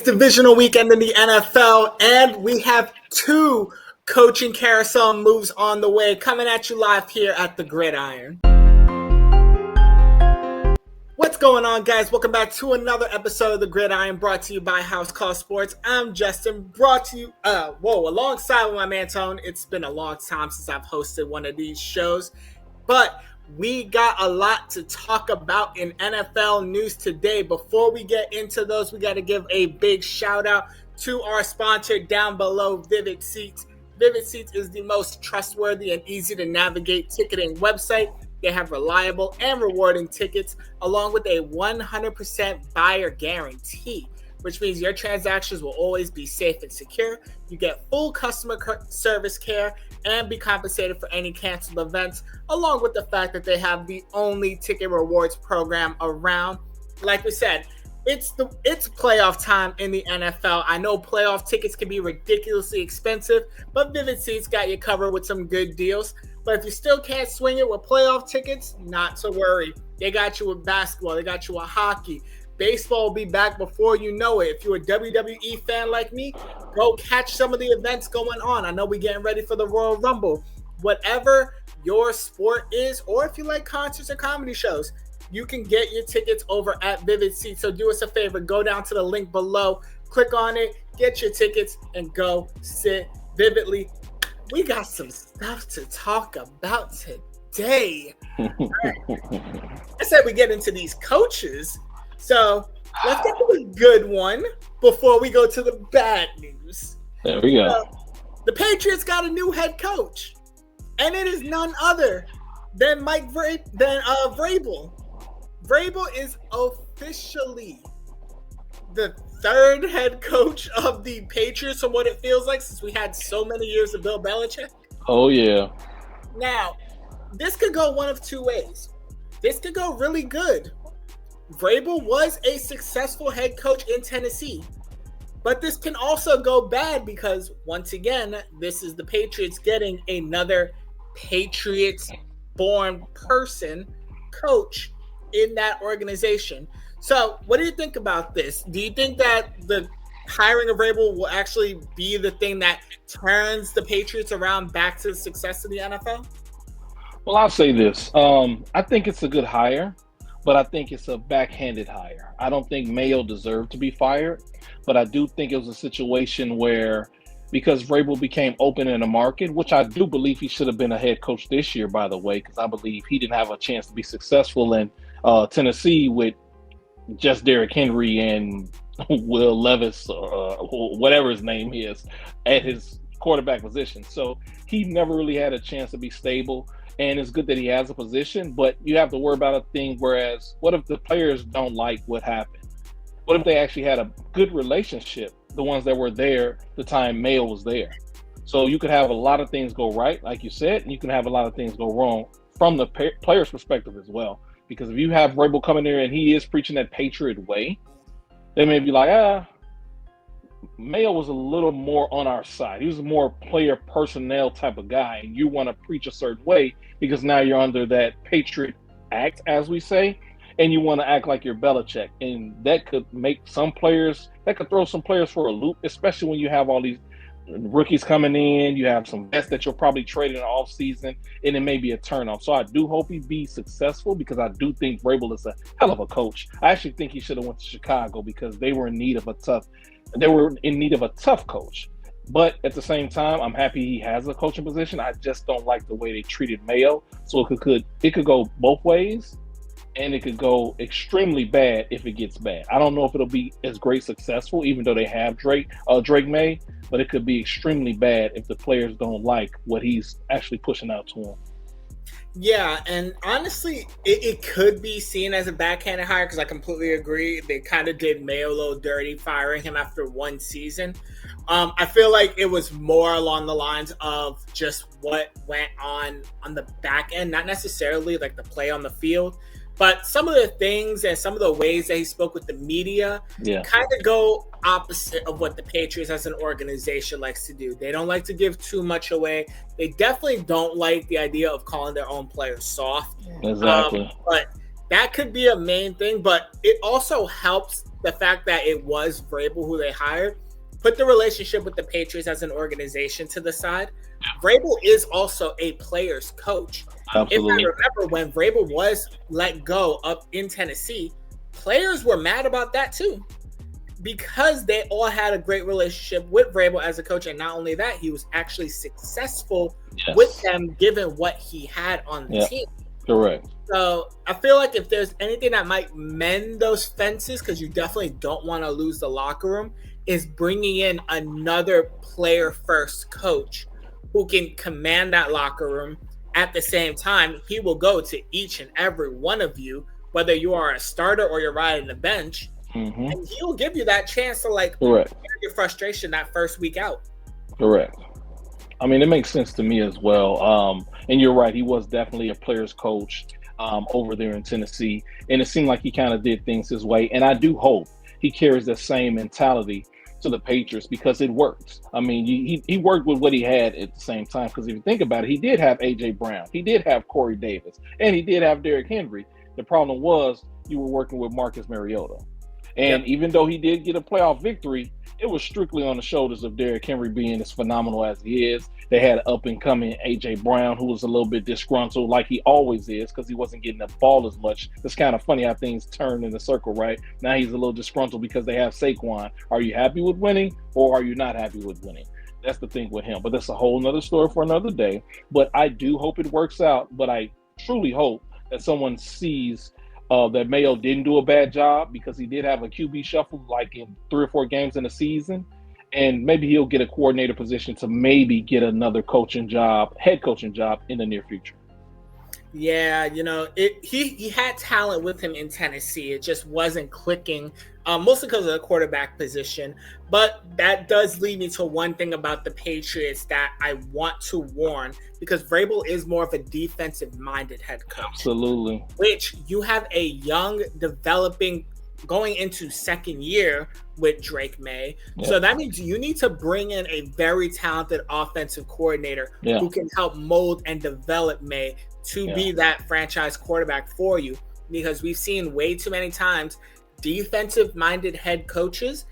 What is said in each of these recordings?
It's divisional weekend in the NFL, and we have two coaching carousel moves on the way coming at you live here at the Gridiron. What's going on, guys? Welcome back to another episode of the Gridiron, brought to you by House Call Sports. I'm Justin, brought to you, alongside with my man Tone. It's been a long time since I've hosted one of these shows, but we got a lot to talk about in NFL news today. Before we get into those, we got to give a big shout out to our sponsor down below, Vivid Seats. Vivid Seats is the most trustworthy and easy to navigate ticketing website. They have reliable and rewarding tickets along with a 100% buyer guarantee, which means your transactions will always be safe and secure. You get full customer service care and be compensated for any canceled events, along with the fact that they have the only ticket rewards program around. Like we said, it's playoff time in the NFL. I know playoff tickets can be ridiculously expensive, but Vivid Seats got you covered with some good deals. But if you still can't swing it with playoff tickets, not to worry. They got you with basketball. They got you with hockey. Baseball will be back before you know it. If you're a WWE fan like me, go catch some of the events going on. I know we're getting ready for the Royal Rumble. Whatever your sport is, or if you like concerts or comedy shows, you can get your tickets over at Vivid Seats. So do us a favor, go down to the link below, click on it, get your tickets, and go sit vividly. We got some stuff to talk about today. Right. I said we get into these coaches. So let's get to the good one before we go to the bad news. There we go. The Patriots got a new head coach, and it is none other than Vrabel. Vrabel is officially the third head coach of the Patriots from what it feels like, since we had so many years of Bill Belichick. Oh, yeah. Now, this could go one of two ways. This could go really good. Vrabel was a successful head coach in Tennessee, but this can also go bad because, once again, this is the Patriots getting another Patriots-born person coach in that organization. So what do you think about this? Do you think that the hiring of Vrabel will actually be the thing that turns the Patriots around back to the success of the NFL? Well, I'll say this. I think it's a good hire, but I think it's a backhanded hire. I don't think Mayo deserved to be fired, but I do think it was a situation where, because Vrabel became open in the market, which I do believe he should have been a head coach this year, by the way, because I believe he didn't have a chance to be successful in Tennessee with just Derrick Henry and Will Levis, or whatever his name is, at his quarterback position. So he never really had a chance to be stable. And it's good that he has a position, but you have to worry about a thing. Whereas, what if the players don't like what happened? What if they actually had a good relationship, the ones that were there the time Mayo was there? So you could have a lot of things go right, like you said, and you can have a lot of things go wrong from the player's perspective as well. Because if you have Vrabel coming there and he is preaching that Patriot way, they may be like, Mayo was a little more on our side. He was a more player personnel type of guy, and you want to preach a certain way because now you're under that Patriot Act, as we say, and you want to act like you're Belichick. And that could make some players, that could throw some players for a loop, especially when you have all these rookies coming in, you have some vets that you'll probably trade in the offseason, and it may be a turnoff. So I do hope he be successful because I do think Vrabel is a hell of a coach. I actually think he should have went to Chicago because they were in need of a tough coach. But at the same time, I'm happy he has a coaching position. I just don't like the way they treated Mayo. So it could go both ways, and it could go extremely bad if it gets bad. I don't know if it'll be as great successful, even though they have Drake May, but it could be extremely bad if the players don't like what he's actually pushing out to them. Yeah, and honestly, it could be seen as a backhanded hire because I completely agree. They kind of did Mayo a little dirty firing him after one season. I feel like it was more along the lines of just what went on the back end, not necessarily like the play on the field. But some of the things and some of the ways that he spoke with the media kind of go opposite of what the Patriots as an organization likes to do. They don't like to give too much away. They definitely don't like the idea of calling their own players soft. Exactly. But that could be a main thing. But it also helps the fact that it was Vrabel who they hired, put the relationship with the Patriots as an organization to the side. Vrabel is also a player's coach. Absolutely. If I remember, when Vrabel was let go up in Tennessee, players were mad about that too, because they all had a great relationship with Vrabel as a coach. And not only that, he was actually successful with them given what he had on the team. Correct. So I feel like if there's anything that might mend those fences, because you definitely don't want to lose the locker room, is bringing in another player-first coach who can command that locker room. At the same time, he will go to each and every one of you, whether you are a starter or you're riding the bench, and he'll give you that chance to air your frustration that first week out. Correct. I mean, it makes sense to me as well. And you're right, he was definitely a player's coach over there in Tennessee, and it seemed like he kind of did things his way. And I do hope he carries the same mentality to the Patriots, because it works. I mean, he worked with what he had at the same time, because if you think about it, he did have A.J. Brown, he did have Corey Davis, and he did have Derrick Henry. The problem was you were working with Marcus Mariota. And even though he did get a playoff victory, it was strictly on the shoulders of Derrick Henry being as phenomenal as he is. They had an up-and-coming A.J. Brown, who was a little bit disgruntled, like he always is, because he wasn't getting the ball as much. It's kind of funny how things turn in the circle, right? Now he's a little disgruntled because they have Saquon. Are you happy with winning, or are you not happy with winning? That's the thing with him. But that's a whole nother story for another day. But I do hope it works out. But I truly hope that someone sees that Mayo didn't do a bad job, because he did have a QB shuffle like in 3 or 4 games in the season. And maybe he'll get a coordinator position to maybe get another coaching job, head coaching job in the near future. Yeah, he had talent with him in Tennessee. It just wasn't clicking, mostly because of the quarterback position. But that does lead me to one thing about the Patriots that I want to warn, because Vrabel is more of a defensive-minded head coach. Absolutely. Which you have a young, developing, going into second year with Drake May. Yep. So that means you need to bring in a very talented offensive coordinator who can help mold and develop May to be that franchise quarterback for you, because we've seen way too many times defensive-minded head coaches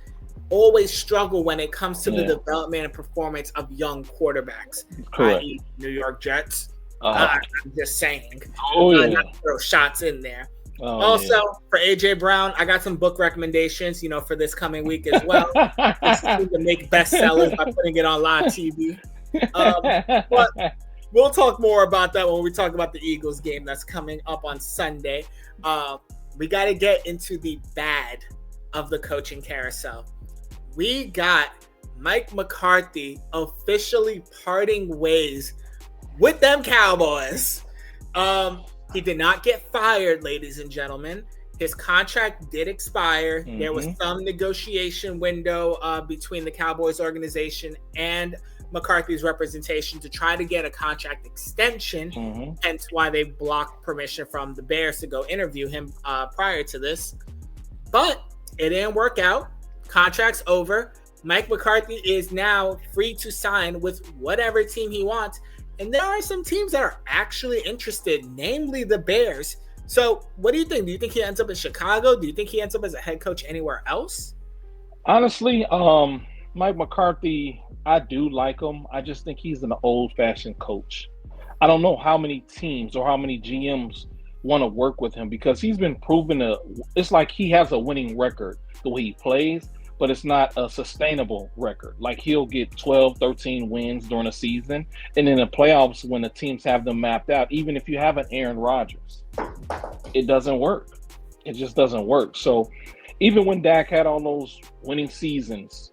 always struggle when it comes to the development and performance of young quarterbacks. Correct. I.e. New York Jets. I'm just saying. Not throw shots in there. For A.J. Brown, I got some book recommendations, for this coming week as well. To make bestsellers by putting it on live TV. But we'll talk more about that when we talk about the Eagles game that's coming up on Sunday. We got to get into the bad of the coaching carousel. We got Mike McCarthy officially parting ways with them Cowboys. He did not get fired, ladies and gentlemen. His contract did expire. There was some negotiation window between the Cowboys organization and McCarthy's representation to try to get a contract extension, hence why they blocked permission from the Bears to go interview him prior to this. But it didn't work out. Contract's over. Mike McCarthy is now free to sign with whatever team he wants. And there are some teams that are actually interested, namely the Bears. So what do you think? Do you think he ends up in Chicago? Do you think he ends up as a head coach anywhere else? Honestly, Mike McCarthy, I do like him. I just think he's an old-fashioned coach. I don't know how many teams or how many GMs want to work with him, because he's been proven it's like he has a winning record the way he plays, but it's not a sustainable record. Like, he'll get 12, 13 wins during a season, and in the playoffs, when the teams have them mapped out, even if you have an Aaron Rodgers, it doesn't work. It just doesn't work. So even when Dak had all those winning seasons,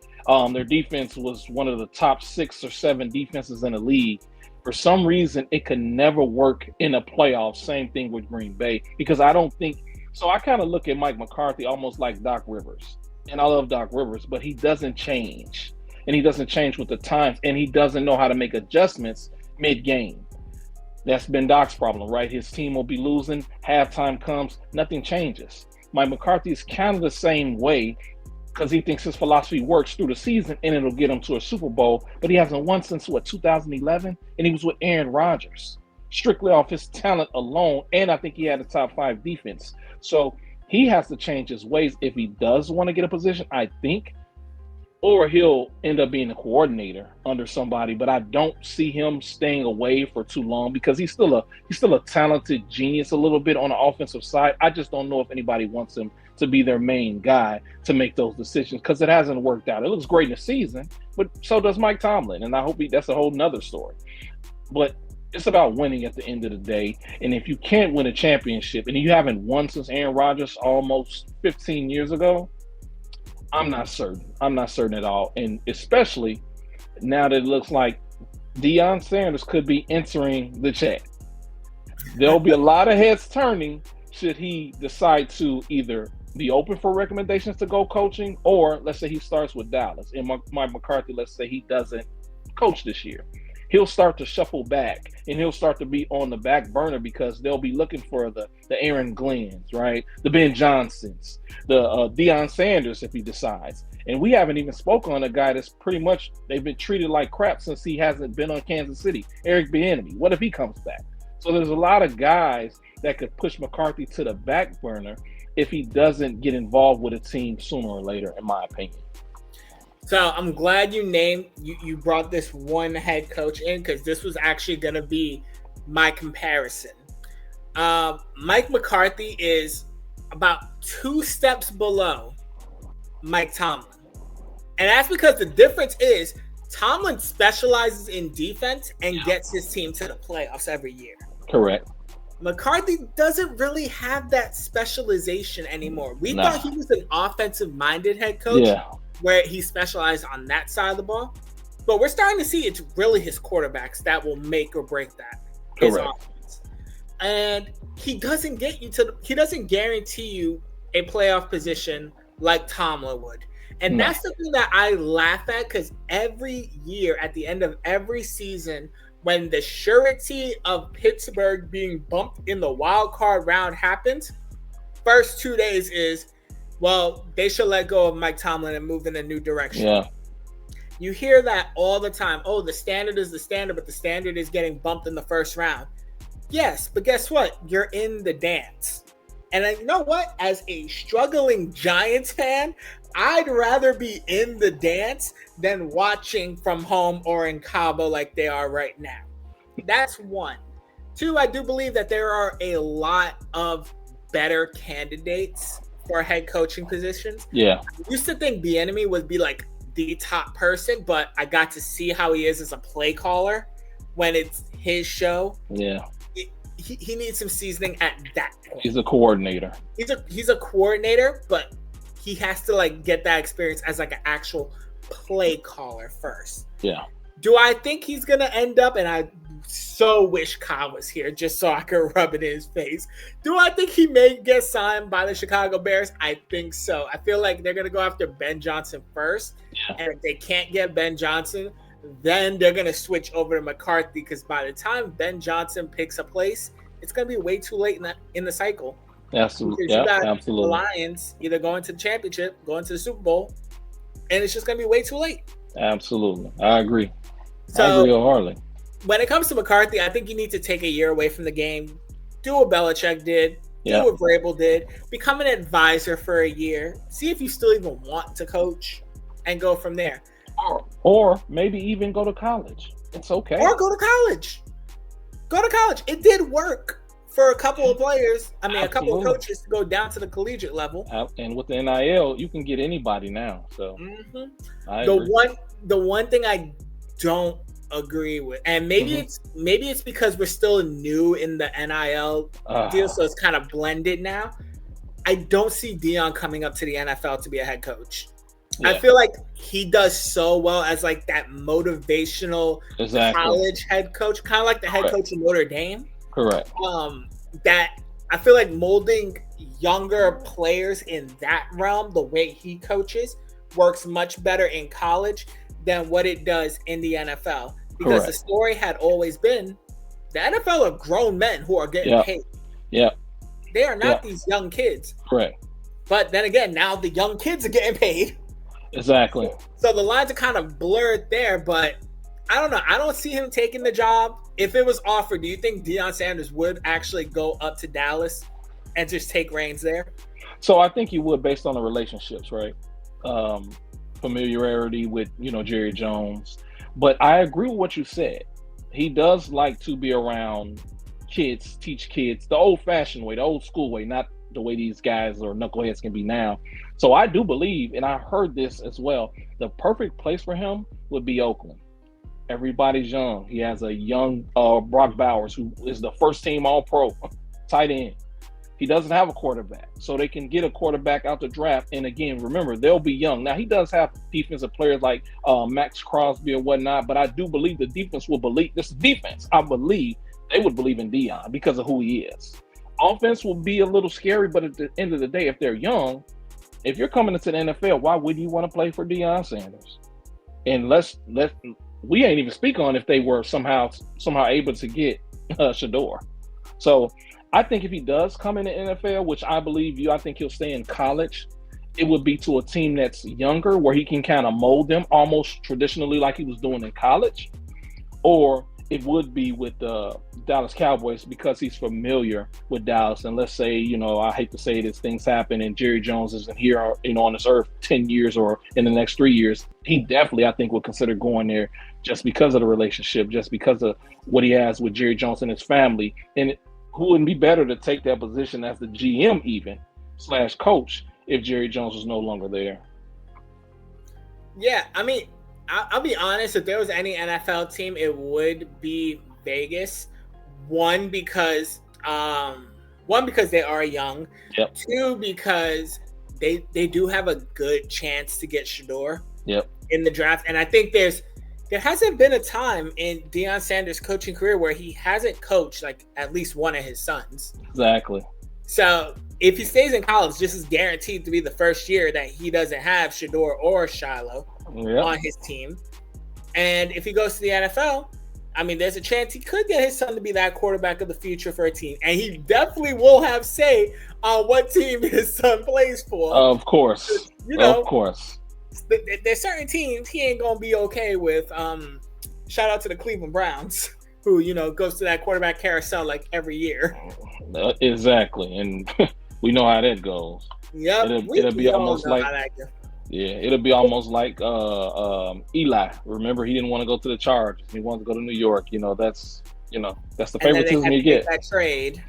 their defense was one of the top 6 or 7 defenses in the league. For some reason, it could never work in a playoff. Same thing with Green Bay, because I don't think – so I kind of look at Mike McCarthy almost like Doc Rivers. And I love Doc Rivers, but he doesn't change. And he doesn't change with the times. And he doesn't know how to make adjustments mid-game. That's been Doc's problem, right? His team will be losing. Halftime comes. Nothing changes. Mike McCarthy is kind of the same way, because he thinks his philosophy works through the season and it'll get him to a Super Bowl. But he hasn't won since, 2011? And he was with Aaron Rodgers, strictly off his talent alone. And I think he had a top 5 defense. So he has to change his ways if he does want to get a position, I think, or he'll end up being a coordinator under somebody. But I don't see him staying away for too long because he's still a talented genius a little bit on the offensive side. I just don't know if anybody wants him to be their main guy to make those decisions because it hasn't worked out. It looks great in the season, but so does Mike Tomlin, and I hope that's a whole nother story. But it's about winning at the end of the day. And if you can't win a championship, and you haven't won since Aaron Rodgers almost 15 years ago, I'm not certain. I'm not certain at all. And especially now that it looks like Deion Sanders could be entering the chat. There'll be a lot of heads turning should he decide to either be open for recommendations to go coaching, or let's say he starts with Dallas. And Mike McCarthy, let's say he doesn't coach this year. He'll start to shuffle back, and he'll start to be on the back burner because they'll be looking for the Aaron Glenns, right? The Ben Johnsons, the Deion Sanders if he decides. And we haven't even spoken on a guy that's pretty much, they've been treated like crap since he hasn't been on Kansas City, Eric Bieniemy. What if he comes back? So there's a lot of guys that could push McCarthy to the back burner if he doesn't get involved with a team sooner or later, in my opinion. So I'm glad you brought this one head coach in because this was actually going to be my comparison. Mike McCarthy is about 2 steps below Mike Tomlin. And that's because the difference is Tomlin specializes in defense and gets his team to the playoffs every year. Correct. McCarthy doesn't really have that specialization anymore. We thought he was an offensive-minded head coach. Yeah. Where he specialized on that side of the ball. But we're starting to see it's really his quarterbacks that will make or break that. His offense. And he doesn't guarantee you a playoff position like Tomlin would. And that's something that I laugh at because every year at the end of every season, when the surety of Pittsburgh being bumped in the wild card round happens, first 2 days is, well, they should let go of Mike Tomlin and move in a new direction. Yeah. You hear that all the time. Oh, the standard is the standard, but the standard is getting bumped in the first round. Yes, but guess what? You're in the dance. And you know what? As a struggling Giants fan, I'd rather be in the dance than watching from home or in Cabo like they are right now. That's one. 2, I do believe that there are a lot of better candidates for head coaching positions. Yeah. I used to think Bieniemy would be like the top person, but I got to see how he is as a play caller when it's his show. Yeah. He needs some seasoning at that point. He's a coordinator. He's a coordinator, but he has to like get that experience as like an actual play caller first. Yeah. Do I think he's going to end up, and I so wish Kyle was here just so I could rub it in his face. Do I think he may get signed by the Chicago Bears? I think so. I feel like they're going to go after Ben Johnson first. Yeah. And if they can't get Ben Johnson, then they're going to switch over to McCarthy because by the time Ben Johnson picks a place, it's going to be way too late in the cycle. Absolutely. Yeah, you got absolutely. The Lions either going to the championship, going to the Super Bowl, and it's just going to be way too late. Absolutely. I agree. I agree wholeheartedly. When it comes to McCarthy, I think you need to take a year away from the game. Do what Belichick did. Do what Vrabel did. Become an advisor for a year. See if you still even want to coach and go from there. Or maybe even go to college. It's okay. Or go to college. Go to college. It did work for a couple of players. I mean, a couple of coaches to go down to the collegiate level. And with the NIL, you can get anybody now. So the one thing I don't agree with, and maybe it's because we're still new in the NIL deal, so it's kind of blended now. I don't see Deion coming up to the NFL to be a head coach. Yeah. I feel like he does so well as like that motivational college head coach, kind of like the head coach of Notre Dame. Correct. That I feel like molding younger players in that realm, the way he coaches, works much better in college than what it does in the NFL. Because the story had always been the NFL are grown men who are getting paid. Yeah. They are not these young kids. Correct. But then again, now the young kids are getting paid. Exactly. So the lines are kind of blurred there, but I don't know. I don't see him taking the job. If it was offered, do you think Deion Sanders would actually go up to Dallas and just take reins there? So I think he would, based on the relationships, right? Um, Familiarity with Jerry Jones, but I agree with what you said. He does like to be around kids, teach kids the old-fashioned way, the old school way, not the way these guys or knuckleheads can be now. So I do believe, and I heard this as well, the perfect place for him would be Oakland. Everybody's young. He has a young Brock Bowers, who is the first team All-Pro tight end. He doesn't have a quarterback, so they can get a quarterback out the draft. And again, remember, they'll be young. Now, he does have defensive players like Max Crosby or whatnot, but I do believe the defense will believe this defense. I believe they would believe in Dion because of who he is. Offense will be a little scary, but at the end of the day, if they're young, if you're coming into the NFL, why wouldn't you want to play for Deion Sanders? And we ain't even speak on if they were somehow able to get Shador. So I think if he does come in the NFL, which I think he'll stay in college, it would be to a team that's younger where he can kind of mold them almost traditionally like he was doing in college. Or it would be with the Dallas Cowboys because he's familiar with Dallas. And let's say, I hate to say this, things happen and Jerry Jones isn't here, on this earth 10 years or in the next 3 years. He definitely, I think, would consider going there just because of the relationship, just because of what he has with Jerry Jones and his family. And who wouldn't be better to take that position as the GM even / coach if Jerry Jones was no longer there? Yeah, I mean, I'll be honest. If there was any NFL team, it would be Vegas. One because they are young. Yep. Two, because they do have a good chance to get Shador. Yep. In the draft, and I think there hasn't been a time in Deion Sanders' coaching career where he hasn't coached like at least one of his sons. Exactly. So if he stays in college, this is guaranteed to be the first year that he doesn't have Shador or Shiloh on his team. And if he goes to the NFL, I mean, there's a chance he could get his son to be that quarterback of the future for a team. And he definitely will have say on what team his son plays for. Of course. Of course. There's certain teams he ain't gonna be okay with. Shout out to the Cleveland Browns, who goes to that quarterback carousel like every year. Exactly, and we know how that goes. Yeah, it'll be almost like it'll be almost like Eli. Remember, he didn't want to go to the Chargers; he wanted to go to New York. That's the favoritism you get. That trade,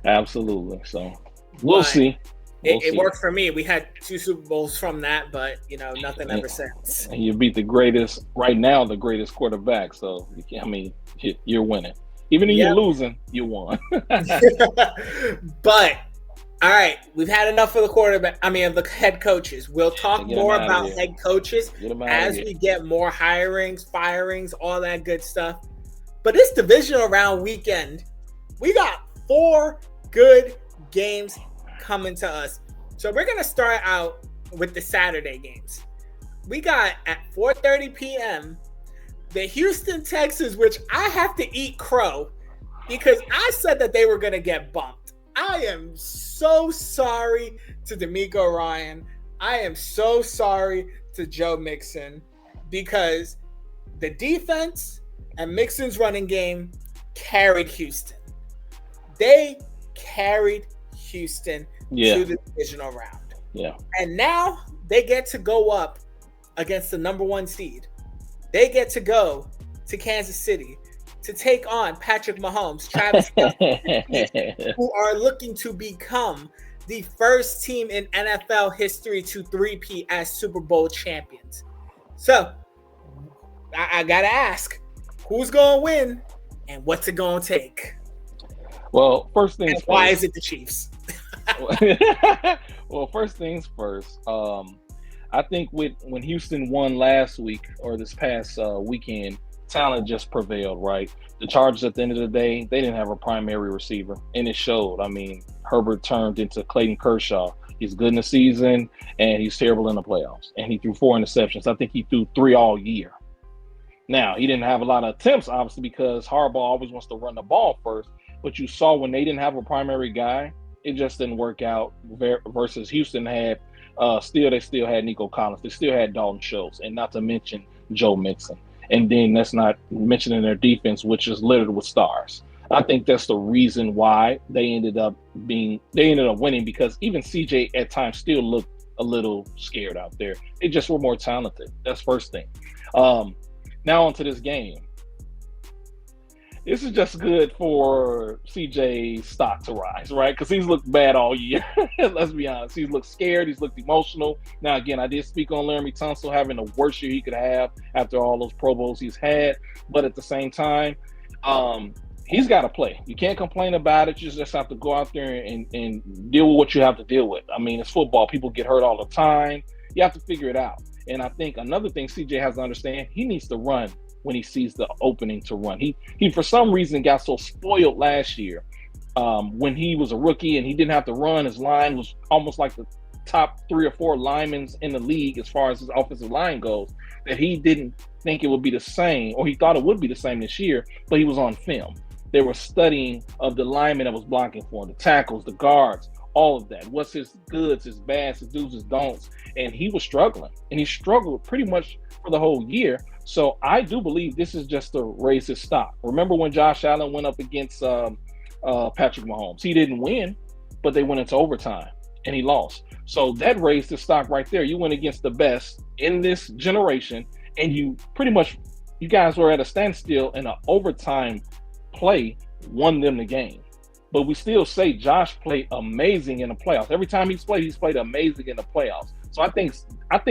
absolutely. So we'll see. It worked for me. We had 2 Super Bowls from that, but nothing ever since. And you beat the greatest quarterback. So I mean, you're winning. Even if you're losing, you won. But all right, we've had enough of the head coaches. We'll talk more about head coaches as we get more hirings, firings, all that good stuff. But this divisional round weekend, we got 4 good games coming to us. So we're going to start out with the Saturday games. We got at 4:30 p.m. the Houston Texans, which I have to eat crow because I said that they were going to get bumped. I am so sorry to D'Amico Ryan. I am so sorry to Joe Mixon because the defense and Mixon's running game carried Houston. They carried Houston to the divisional round. Yeah. And now they get to go up against the number 1 seed. They get to go to Kansas City to take on Patrick Mahomes, Travis Kelce, who are looking to become the first team in NFL history to three-peat as Super Bowl champions. So I got to ask, who's going to win and what's it going to take? Well, first things first. Why is it the Chiefs? Well, first things first. I think when Houston won last week or this past weekend, talent just prevailed, right? The Chargers, at the end of the day, they didn't have a primary receiver, and it showed. I mean, Herbert turned into Clayton Kershaw. He's good in the season, and he's terrible in the playoffs. And he threw 4 interceptions. I think he threw 3 all year. Now, he didn't have a lot of attempts, obviously, because Harbaugh always wants to run the ball first. But you saw when they didn't have a primary guy, it just didn't work out. Versus Houston had they still had Nico Collins. They still had Dalton Schultz, and not to mention Joe Mixon. And then that's not mentioning their defense, which is littered with stars. I think that's the reason why they ended up winning, because even CJ at times still looked a little scared out there. They just were more talented. That's first thing. Now onto this game. This is just good for CJ's stock to rise, right? Because he's looked bad all year. Let's be honest. He's looked scared. He's looked emotional. Now, again, I did speak on Laramie Tunsil having the worst year he could have after all those Pro Bowls he's had. But at the same time, he's got to play. You can't complain about it. You just have to go out there and deal with what you have to deal with. I mean, it's football. People get hurt all the time. You have to figure it out. And I think another thing CJ has to understand, he needs to run when he sees the opening to run. He for some reason got so spoiled last year when he was a rookie and he didn't have to run. His line was almost like the top 3 or 4 linemen in the league as far as his offensive line goes, that he didn't think it would be the same, or he thought it would be the same this year, but he was on film. They were studying of the lineman that was blocking for him, the tackles, the guards, all of that. What's his goods, his bads, his do's, his don'ts. And he was struggling. And he struggled pretty much for the whole year. So I do believe this is just to raise his stock. Remember when Josh Allen went up against Patrick Mahomes? He didn't win, but they went into overtime and he lost. So that raised his stock right there. You went against the best in this generation, and you guys were at a standstill, in an overtime play won them the game. But we still say Josh played amazing in the playoffs. Every time he's played amazing in the playoffs. So I think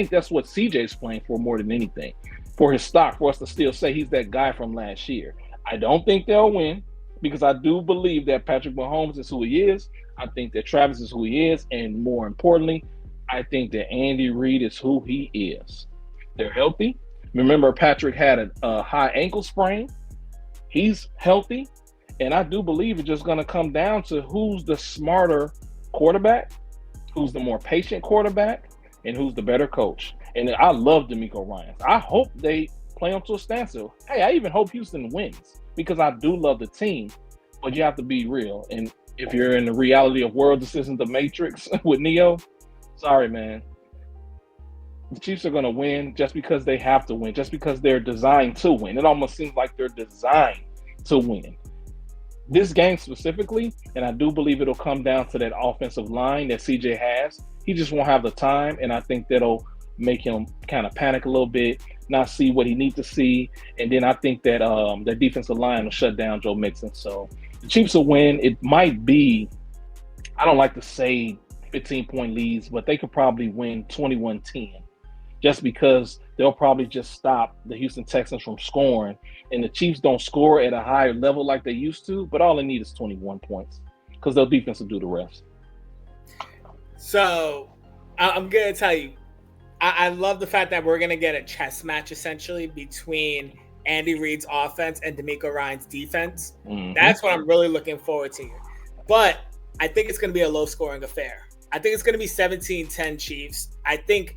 that's what CJ's playing for more than anything, for his stock, for us to still say he's that guy from last year. I don't think they'll win, because I do believe that Patrick Mahomes is who he is. I think that Travis is who he is. And more importantly, I think that Andy Reid is who he is. They're healthy. Remember, Patrick had a high ankle sprain. He's healthy. And I do believe it's just going to come down to who's the smarter quarterback, who's the more patient quarterback, and who's the better coach. And I love D'Amico Ryans. I hope they play them to a standstill. Hey, I even hope Houston wins, because I do love the team, but you have to be real. And if you're in the reality of world, this isn't the Matrix with Neo, sorry, man. The Chiefs are going to win just because they have to win, just because they're designed to win. It almost seems like they're designed to win. This game specifically, and I do believe it'll come down to that offensive line that CJ has. He just won't have the time, and I think that'll make him kind of panic a little bit, not see what he needs to see. And then I think that the defensive line will shut down Joe Mixon. So the Chiefs will win. It might be, I don't like to say 15-point leads, but they could probably win 21-10, just because they'll probably just stop the Houston Texans from scoring. And the Chiefs don't score at a higher level like they used to, but all they need is 21 points, because their defense will do the rest. So I'm going to tell you, I love the fact that we're going to get a chess match essentially between Andy Reid's offense and D'Amico Ryans' defense. Mm-hmm. That's what I'm really looking forward to here. But I think it's going to be a low-scoring affair. I think it's going to be 17-10 Chiefs. I think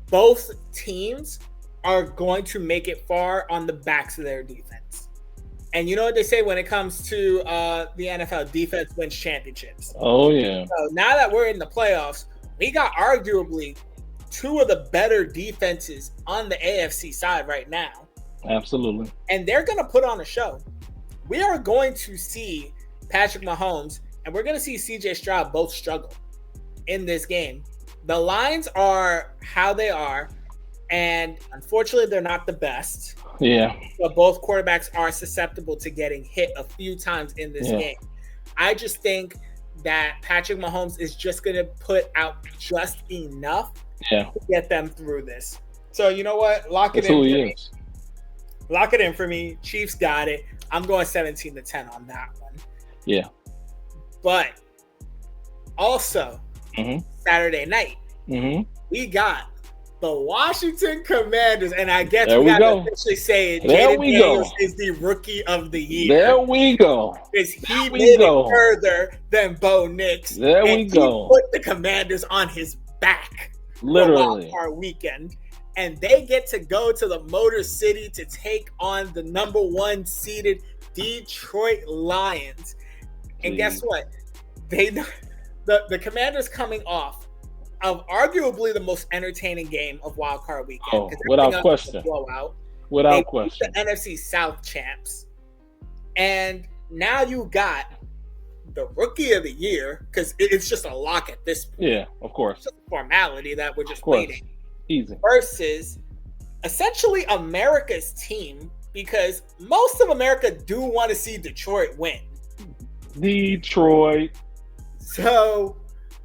both teams are going to make it far on the backs of their defense. And you know what they say when it comes to the NFL, defense wins championships. Oh, yeah. So now that we're in the playoffs, we got arguably two of the better defenses on the AFC side right now. Absolutely. And they're going to put on a show. We are going to see Patrick Mahomes and we're going to see CJ Stroud both struggle in this game. The lines are how they are, and unfortunately, they're not the best. Yeah. But both quarterbacks are susceptible to getting hit a few times in this game. I just think that Patrick Mahomes is just going to put out just enough to get them through this. So you know what? Lock it in for me. Chiefs got it. I'm going 17-10 on that one. Yeah. But also, Saturday night, we got the Washington Commanders, and I guess we got to officially say it. Jaden Daniels is the Rookie of the Year. There we go. Because he made it further than Bo Nix. There we go. He put the Commanders on his back. Literally. Our weekend. And they get to go to the Motor City to take on the number 1 seeded Detroit Lions. And guess what? The Commanders coming off of arguably the most entertaining game of Wild Card Weekend. Oh, without question. Blowout. Without question. The NFC South champs. And now you got the rookie of the year, because it's just a lock at this point. Yeah, of course. It's just a formality that we're just waiting. Easy. Versus essentially America's team, because most of America do want to see Detroit win. Detroit. So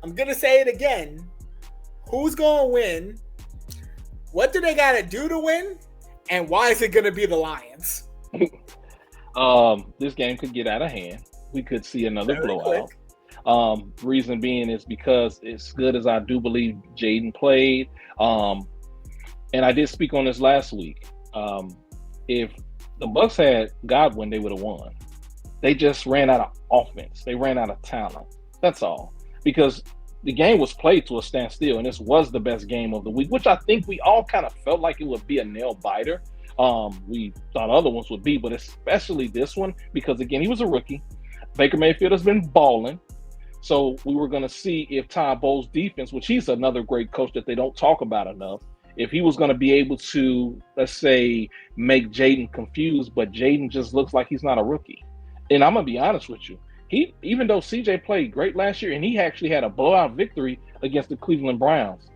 I'm going to say it again. Who's going to win? What do they got to do to win? And why is it going to be the Lions? This game could get out of hand. We could see another blowout. Reason being is because as good as I do believe Jaden played, and I did speak on this last week. If the Bucs had Godwin, they would have won. They just ran out of offense. They ran out of talent. That's all. Because the game was played to a standstill, and this was the best game of the week, which I think we all kind of felt like it would be a nail biter. We thought other ones would be, but especially this one, because again, he was a rookie. Baker Mayfield has been balling. So we were going to see if Todd Bowles' defense, which he's another great coach that they don't talk about enough, if he was going to be able to, let's say, make Jaden confused, but Jaden just looks like he's not a rookie. And I'm going to be honest with you. Even though CJ played great last year and he actually had a blowout victory against the Cleveland Browns,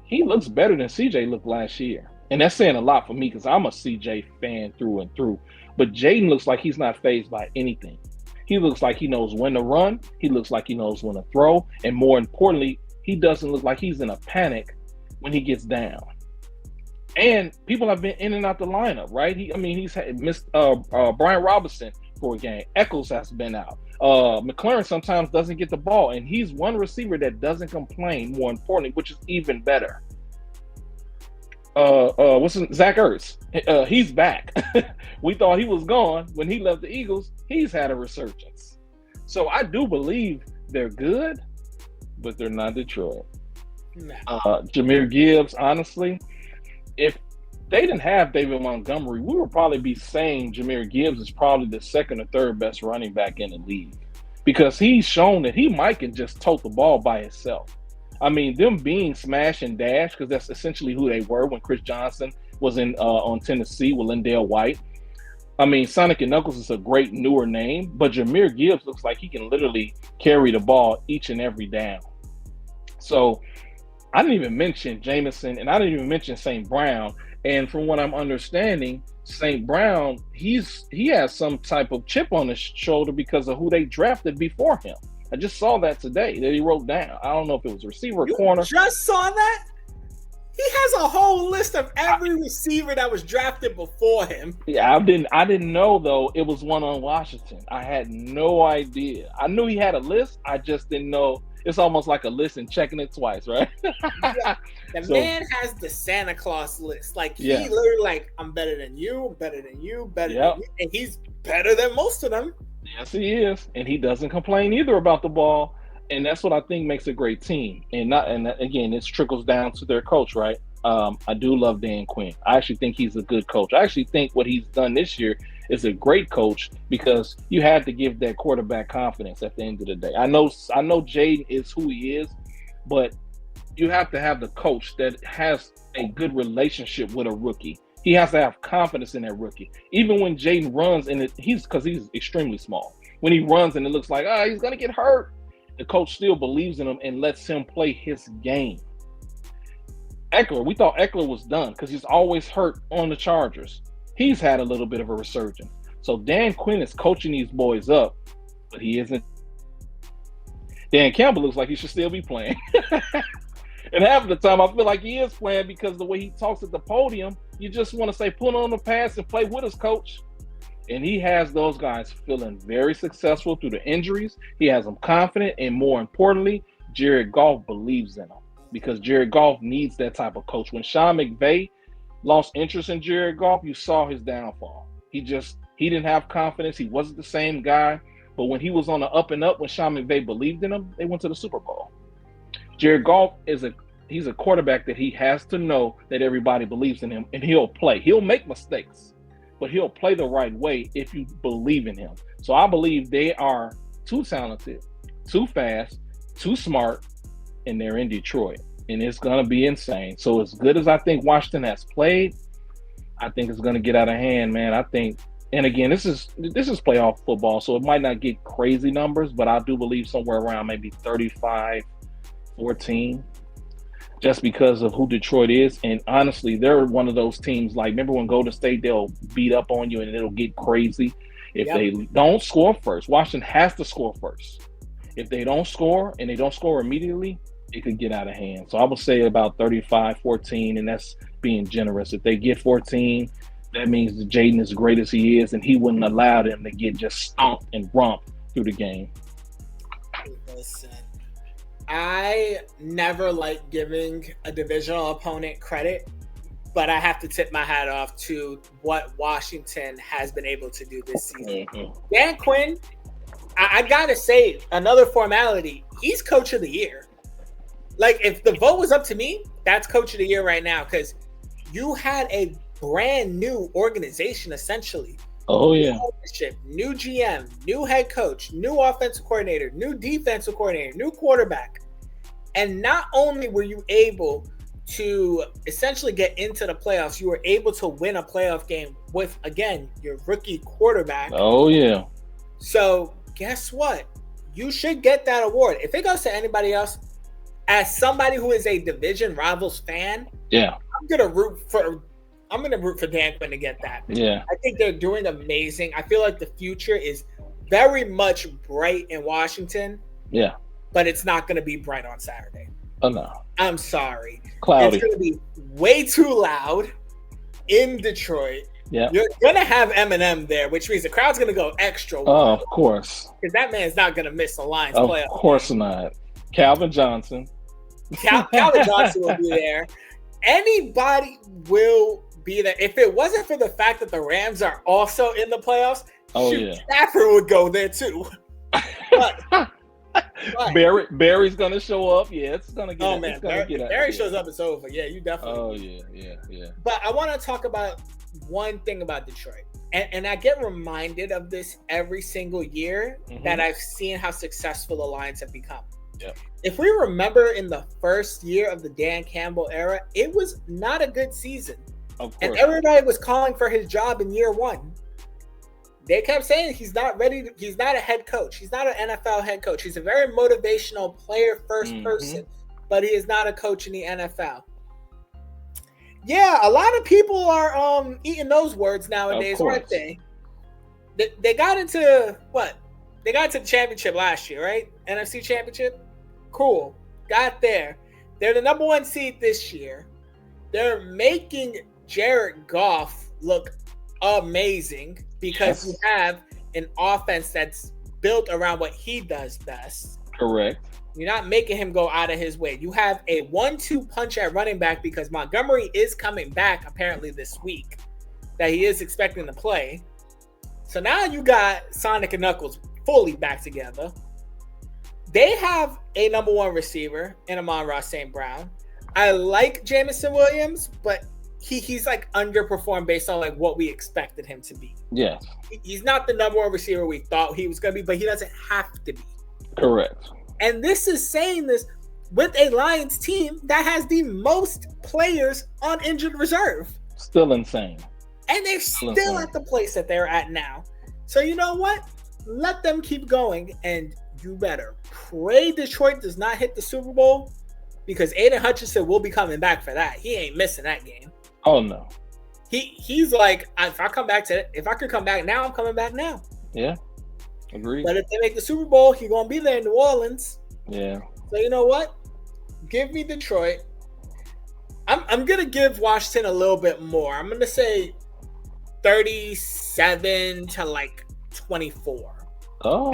he looks better than CJ looked last year. And that's saying a lot for me because I'm a CJ fan through and through. But Jaden looks like he's not fazed by anything. He looks like he knows when to run. He looks like he knows when to throw. And more importantly, he doesn't look like he's in a panic when he gets down. And people have been in and out the lineup, right? He's missed Brian Robinson for a game. Eccles has been out. McLaurin sometimes doesn't get the ball, and he's one receiver that doesn't complain, more importantly, which is even better. Zach Ertz? He's back. We thought he was gone when he left the Eagles. He's had a resurgence. So I do believe they're good, but they're not Detroit. Jahmyr Gibbs, honestly, if they didn't have David Montgomery, we would probably be saying Jahmyr Gibbs is probably the second or third best running back in the league because he's shown that he might can just tote the ball by himself. I mean, them being smash and dash, because that's essentially who they were when Chris Johnson was on Tennessee with Lindale White. I mean, Sonic and Knuckles is a great newer name, but Jahmyr Gibbs looks like he can literally carry the ball each and every down. So I didn't even mention Jameson, and I didn't even mention St. Brown. And from what I'm understanding, St. Brown, he has some type of chip on his shoulder because of who they drafted before him. I just saw that today that he wrote down. I don't know if it was receiver or corner. Just saw that? He has a whole list of every receiver that was drafted before him. Yeah, I didn't know though it was one on Washington. I had no idea. I knew he had a list. I just didn't know. It's almost like a list and checking it twice, right? Yeah. The man has the Santa Claus list. Like he literally like, I'm better than you, I'm better than you, better than you. And he's better than most of them. Yes, he is. And he doesn't complain either about the ball. And that's what I think makes a great team. And again, this trickles down to their coach, right? I do love Dan Quinn. I actually think he's a good coach. I actually think what he's done this year is a great coach because you had to give that quarterback confidence at the end of the day. I know Jaden is who he is, but you have to have the coach that has a good relationship with a rookie. He has to have confidence in that rookie. Even when Jaden runs, and he's extremely small. When he runs and it looks like, he's going to get hurt, the coach still believes in him and lets him play his game. Eckler, we thought Eckler was done because he's always hurt on the Chargers. He's had a little bit of a resurgence. So Dan Quinn is coaching these boys up, but he isn't. Dan Campbell looks like he should still be playing. And half of the time, I feel like he is playing because the way he talks at the podium, you just want to say, put on the pass and play with us, coach. And he has those guys feeling very successful through the injuries. He has them confident, and more importantly, Jared Goff believes in them because Jared Goff needs that type of coach. When Sean McVay lost interest in Jared Goff, you saw his downfall. He didn't have confidence. He wasn't the same guy. But when he was on the up and up, when Sean McVay believed in him, they went to the Super Bowl. Jared Goff he's a quarterback that he has to know that everybody believes in him, and he'll play. He'll make mistakes, but he'll play the right way if you believe in him. So I believe they are too talented, too fast, too smart, and they're in Detroit. And it's going to be insane. So as good as I think Washington has played, I think it's going to get out of hand, man. I think And again, this is playoff football, so it might not get crazy numbers, but I do believe somewhere around maybe 35-14, just because of who Detroit is. And honestly, they're one of those teams, like, remember when Golden State, they'll beat up on you and it'll get crazy if they don't score first. Washington has to score first. If they don't score and they don't score immediately, it could get out of hand. So I would say about 35-14, and that's being generous. If they get 14, that means that Jaden is great as he is, and he wouldn't allow them to get just stomped and romped through the game. Listen, I never like giving a divisional opponent credit, but I have to tip my hat off to what Washington has been able to do this season. Mm-hmm. Dan Quinn, I gotta say, another formality, he's coach of the year. Like, if the vote was up to me, that's coach of the year right now, because you had a brand new organization, essentially. Oh, yeah. New GM, new head coach, new offensive coordinator, new defensive coordinator, new quarterback. And not only were you able to essentially get into the playoffs, you were able to win a playoff game with, again, your rookie quarterback. Oh, yeah. So guess what? You should get that award. If it goes to anybody else, as somebody who is a division rivals fan, I'm gonna root for Dan Quinn to get that. Yeah. I think they're doing amazing. I feel like the future is very much bright in Washington. Yeah. But it's not going to be bright on Saturday. Oh, no. I'm sorry. Cloudy. It's going to be way too loud in Detroit. Yeah. You're going to have Eminem there, which means the crowd's going to go extra wild. Oh, of course. Because that man's not going to miss the Lions playoff. Of course not. Calvin Johnson. Calvin Johnson will be there. Anybody will be there. If it wasn't for the fact that the Rams are also in the playoffs, Stafford would go there too. But Barry's gonna show up. Yeah, it's gonna get. Oh man, Barry shows up, it's over. Yeah, you definitely. Oh yeah. But I want to talk about one thing about Detroit, and I get reminded of this every single year that I've seen how successful the Lions have become. Yep. If we remember, in the first year of the Dan Campbell era, it was not a good season, and everybody was calling for his job in year one. They kept saying he's not ready. He's not a head coach. He's not an NFL head coach. He's a very motivational player first person, but he is not a coach in the NFL. Yeah, a lot of people are eating those words nowadays, aren't they? They got into what? They got into the championship last year, right? NFC Championship? Cool. Got there. They're the number one seed this year. They're making Jared Goff look amazing because you have an offense that's built around what he does best. Correct. You're not making him go out of his way. You have a 1-2 punch at running back because Montgomery is coming back apparently this week, that he is expecting to play. So now you got Sonic and Knuckles fully back together. They have a number one receiver in Amon-Ra St. Brown. I like Jameson Williams, but he's like underperformed based on like what we expected him to be. Yes. He's not the number one receiver we thought he was going to be, but he doesn't have to be. Correct. And this is saying this with a Lions team that has the most players on injured reserve. Still insane. And they're still at the place that they're at now. So you know what? Let them keep going, and you better pray Detroit does not hit the Super Bowl, because Aiden Hutchinson will be coming back for that. He ain't missing that game. Oh no. He's like, if I could come back now, I'm coming back now. Yeah. Agreed. But if they make the Super Bowl, he's gonna be there in New Orleans. Yeah. So you know what? Give me Detroit. I'm gonna give Washington a little bit more. I'm gonna say 37 to like 24. Oh,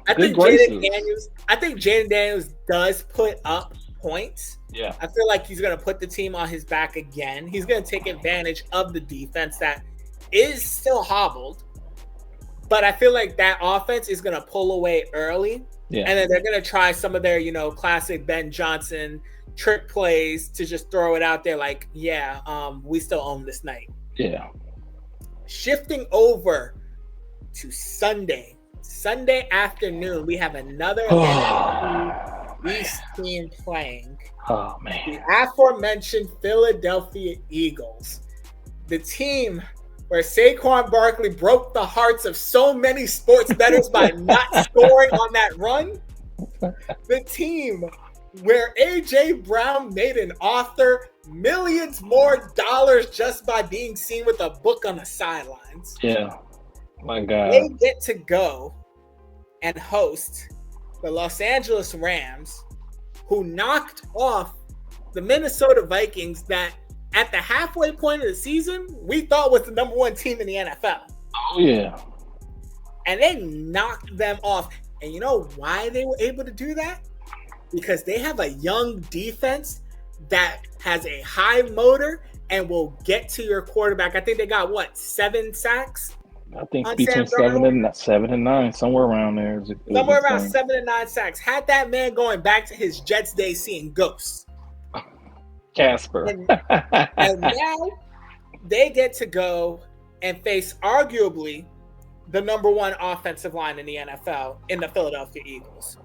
I think Jaden Daniels does put up points. Yeah. I feel like he's going to put the team on his back again. He's going to take advantage of the defense that is still hobbled. But I feel like that offense is going to pull away early. Yeah. And then they're going to try some of their, classic Ben Johnson trick plays to just throw it out there like, we still own this night. Yeah. Shifting over to Sunday afternoon, we have another East team playing. Oh man! The aforementioned Philadelphia Eagles, the team where Saquon Barkley broke the hearts of so many sports bettors by not scoring on that run. The team where A.J. Brown made an author millions more dollars just by being seen with a book on the sidelines. Yeah, my God. They get to go and host the Los Angeles Rams, who knocked off the Minnesota Vikings that at the halfway point of the season, we thought was the number one team in the NFL. Oh, yeah. And they knocked them off. And you know why they were able to do that? Because they have a young defense that has a high motor and will get to your quarterback. I think they got, 7 sacks? I think between 7 and 9, somewhere around there. Somewhere around 7 and 9 sacks. Had that man going back to his Jets days seeing ghosts. Casper. And now they get to go and face arguably the number one offensive line in the NFL in the Philadelphia Eagles.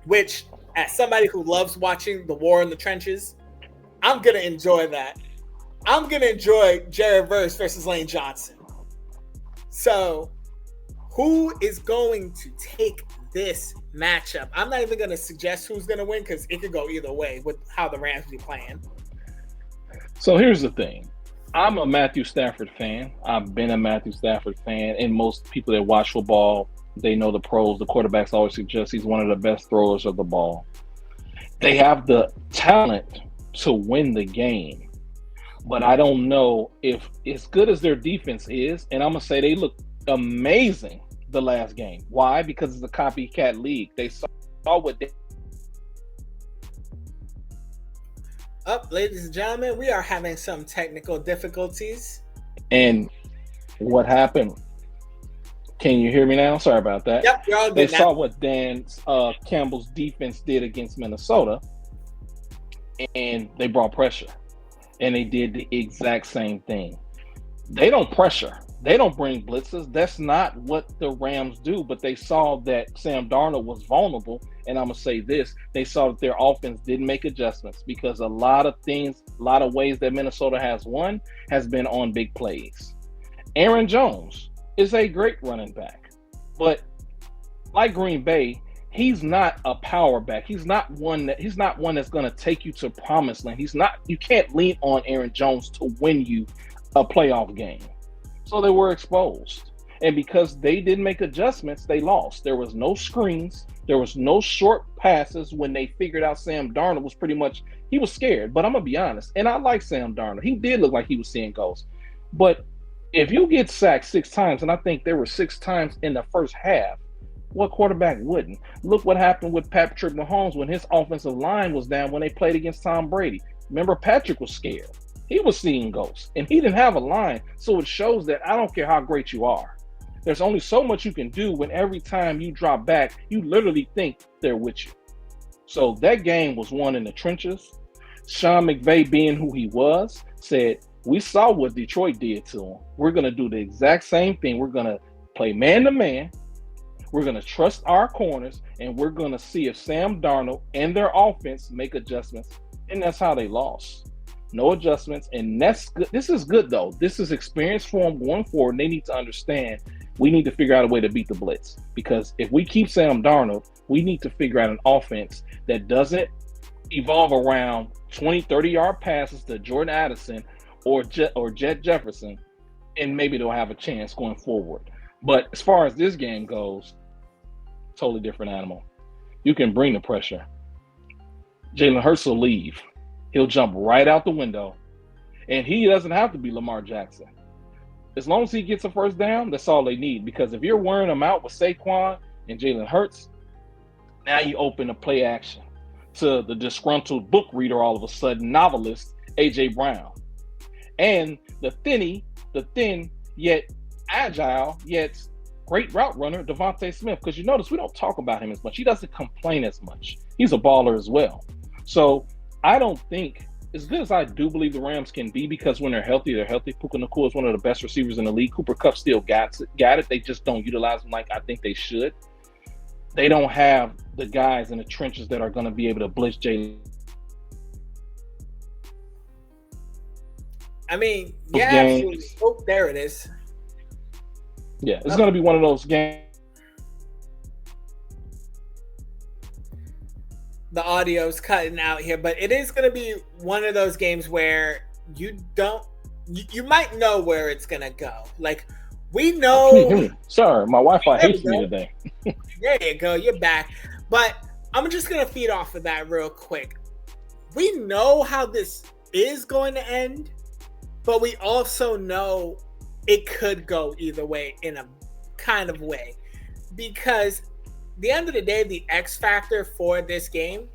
Which, as somebody who loves watching the war in the trenches, I'm going to enjoy that. I'm going to enjoy Jared Verse versus Lane Johnson. So, who is going to take this matchup? I'm not even going to suggest who's going to win because it could go either way with how the Rams be playing. So here's the thing. I'm a Matthew Stafford fan. I've been a Matthew Stafford fan, and most people that watch football, they know the pros. The quarterbacks always suggest he's one of the best throwers of the ball. They have the talent to win the game. But I don't know if, as good as their defense is, and I'm going to say they look amazing the last game. Why? Because it's a copycat league. They saw what they... Ladies and gentlemen, we are having some technical difficulties. And what happened? Can you hear me now? Sorry about that. Yep, you're all good. They saw what Dan Campbell's defense did against Minnesota, and they brought pressure. And they did the exact same thing. They don't pressure. They don't bring blitzes. That's not what the Rams do. But they saw that Sam Darnold was vulnerable. And I'm going to say this. They saw that their offense didn't make adjustments because a lot of ways that Minnesota has won has been on big plays. Aaron Jones is a great running back. But like Green Bay, he's not a power back. He's not one that's going to take you to promised land. You can't lean on Aaron Jones to win you a playoff game. So they were exposed. And because they didn't make adjustments, they lost. There was no screens. There was no short passes when they figured out Sam Darnold was pretty much, he was scared. But I'm going to be honest. And I like Sam Darnold. He did look like he was seeing ghosts. But if you get sacked 6 times, and I think there were 6 times in the first half, what quarterback wouldn't? Look what happened with Patrick Mahomes when his offensive line was down when they played against Tom Brady. Remember, Patrick was scared. He was seeing ghosts, and he didn't have a line. So it shows that I don't care how great you are. There's only so much you can do when every time you drop back, you literally think they're with you. So that game was won in the trenches. Sean McVay, being who he was, said, we saw what Detroit did to him. We're going to do the exact same thing. We're going to play man-to-man. We're going to trust our corners, and we're going to see if Sam Darnold and their offense make adjustments. And that's how they lost. No adjustments, and that's good. This is good, though. This is experience for them going forward, and they need to understand we need to figure out a way to beat the blitz. Because if we keep Sam Darnold, we need to figure out an offense that doesn't evolve around 20, 30-yard passes to Jordan Addison or Jet Jefferson, and maybe they'll have a chance going forward. But as far as this game goes, totally different animal. You can bring the pressure. Jalen Hurts will leave. He'll jump right out the window. And he doesn't have to be Lamar Jackson. As long as he gets a first down, that's all they need. Because if you're wearing them out with Saquon and Jalen Hurts, now you open a play action to the disgruntled book reader, all of a sudden, novelist, A.J. Brown. And the thin, yet agile, yet great route runner, Devontae Smith. Because you notice we don't talk about him as much. He doesn't complain as much. He's a baller as well. So I don't think, as good as I do believe the Rams can be, because when they're healthy, they're healthy. Puka Nacua is one of the best receivers in the league. Cooper Kupp still got it. They just don't utilize him like I think they should. They don't have the guys in the trenches that are going to be able to blitz Jalen. I mean, Those yeah, games. absolutely. Oh, there it is. Yeah, it's going to be one of those games. The audio's cutting out here, but it is going to be one of those games where you might know where it's going to go. Like, we know. Can you hear me? Sorry, my Wi-Fi hates me today. There you go. You're back. But I'm just going to feed off of that real quick. We know how this is going to end, but we also know it could go either way in a kind of way. Because at the end of the day, the X factor for this game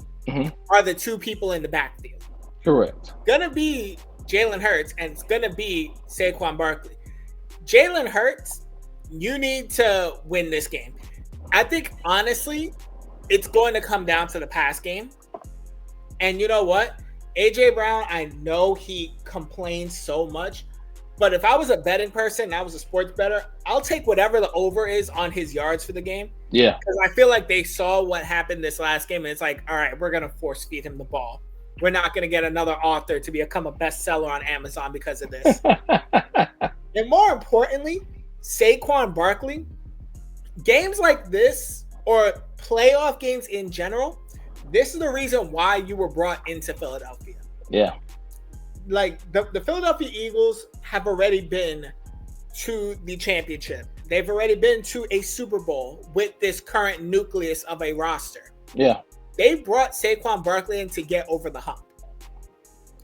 are the two people in the backfield. Correct. Gonna be Jalen Hurts and it's gonna be Saquon Barkley. Jalen Hurts, you need to win this game. I think honestly, it's going to come down to the pass game. And you know what? AJ Brown, I know he complains so much, but if I was a betting person and I was a sports bettor, I'll take whatever the over is on his yards for the game. Yeah. Because I feel like they saw what happened this last game, and it's like, all right, we're going to force feed him the ball. We're not going to get another author to become a bestseller on Amazon because of this. And more importantly, Saquon Barkley, games like this or playoff games in general, this is the reason why you were brought into Philadelphia. Yeah. Like the Philadelphia Eagles have already been to the championship. They've already been to a Super Bowl with this current nucleus of a roster. Yeah. They brought Saquon Barkley in to get over the hump.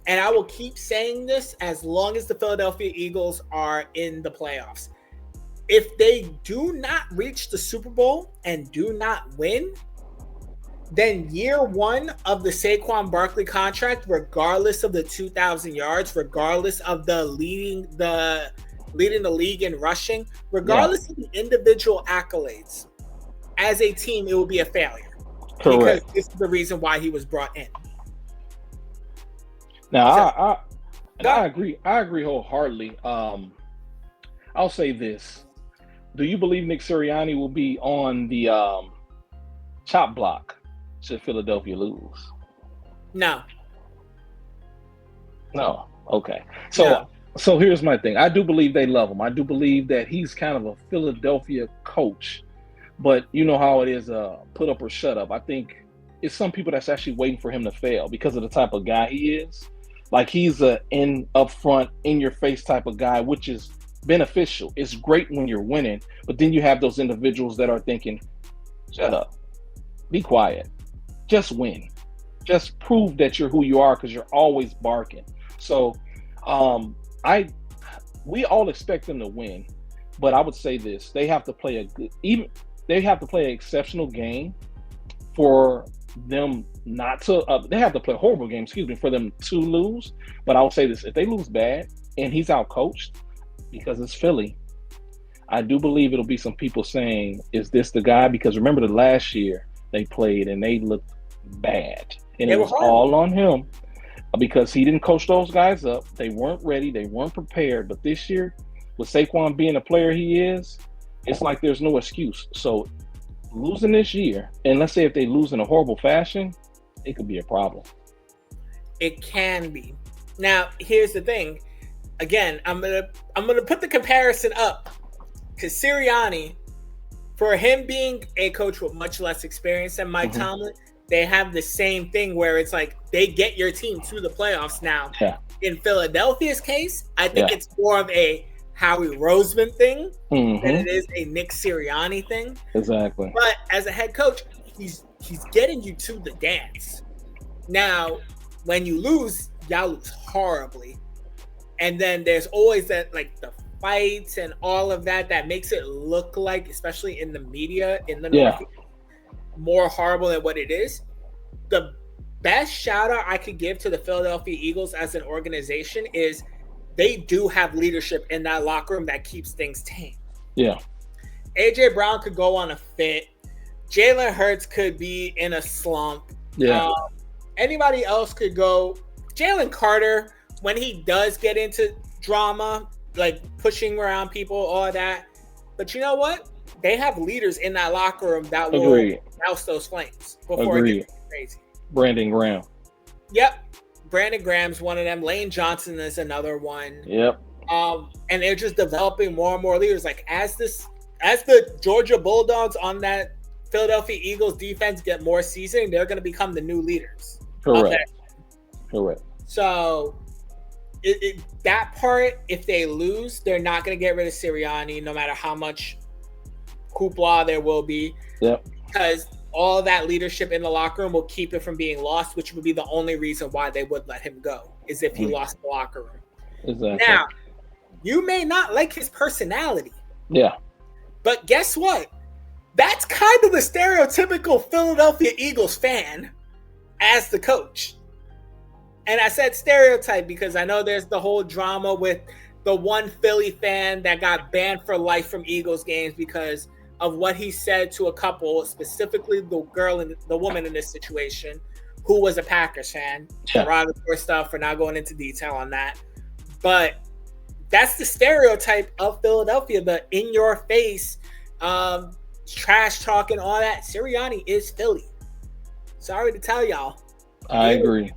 And I will keep saying this as long as the Philadelphia Eagles are in the playoffs. If they do not reach the Super Bowl and do not win, then year one of the Saquon Barkley contract, regardless of the 2,000 yards, regardless of the leading the league in rushing, regardless of the individual accolades, as a team, it will be a failure. Correct. Because this is the reason why he was brought in. Now, I agree. I agree wholeheartedly. I'll say this: do you believe Nick Sirianni will be on the chop block should Philadelphia lose? No. No. Okay. So here's my thing. I do believe they love him. I do believe that he's kind of a Philadelphia coach, but you know how it is, put up or shut up. I think it's some people that's actually waiting for him to fail because of the type of guy he is. Like, he's a upfront, in your face type of guy, which is beneficial. It's great when you're winning, but then you have those individuals that are thinking, shut up, be quiet, just win, just prove that you're who you are, because you're always barking. So we all expect them to win, but I would say this: they have to play an exceptional game for them not to. They have to play a horrible game, for them to lose. But I will say this: if they lose bad and he's out coached, because it's Philly, I do believe it'll be some people saying, "Is this the guy?" Because remember the last year they played and they looked bad, and it was all on him. Because he didn't coach those guys up. They weren't ready. They weren't prepared. But this year, with Saquon being the player he is, it's like there's no excuse. So losing this year, and let's say if they lose in a horrible fashion, it could be a problem. It can be. Now, here's the thing. Again, I'm gonna put the comparison up, because Sirianni, for him being a coach with much less experience than Mike Tomlin, they have the same thing where it's like they get your team to the playoffs now. Yeah. In Philadelphia's case, I think it's more of a Howie Roseman thing than it is a Nick Sirianni thing. Exactly. But as a head coach, he's getting you to the dance. Now, when you lose, y'all lose horribly. And then there's always that, like, the fights and all of that makes it look like, especially in the media, in the North, more horrible than what it is. The best shout out I could give to the Philadelphia Eagles as an organization is they do have leadership in that locker room that keeps things tame. Yeah. AJ Brown could go on a fit. Jalen Hurts could be in a slump. Yeah. Anybody else could go. Jalen Carter, when he does get into drama, like pushing around people, all that. But you know what? They have leaders in that locker room that will douse those flames before it gets crazy. Brandon Graham. Yep. Brandon Graham's one of them. Lane Johnson is another one. Yep. And they're just developing more and more leaders. Like as the Georgia Bulldogs on that Philadelphia Eagles defense get more seasoned, they're going to become the new leaders. Correct. So that part, if they lose, they're not going to get rid of Sirianni, no matter how much hoopla there will be. Yep. Because all that leadership in the locker room will keep it from being lost, which would be the only reason why they would let him go, is if he lost the locker room. Exactly. Now, you may not like his personality. Yeah. But guess what? That's kind of the stereotypical Philadelphia Eagles fan as the coach. And I said stereotype because I know there's the whole drama with the one Philly fan that got banned for life from Eagles games because of what he said to a couple, specifically the woman in this situation, who was a Packers fan. Derogatory stuff, for not going into detail on that. But that's the stereotype of Philadelphia, the in-your-face, trash talking, all that. Sirianni is Philly. Sorry to tell y'all. I agree.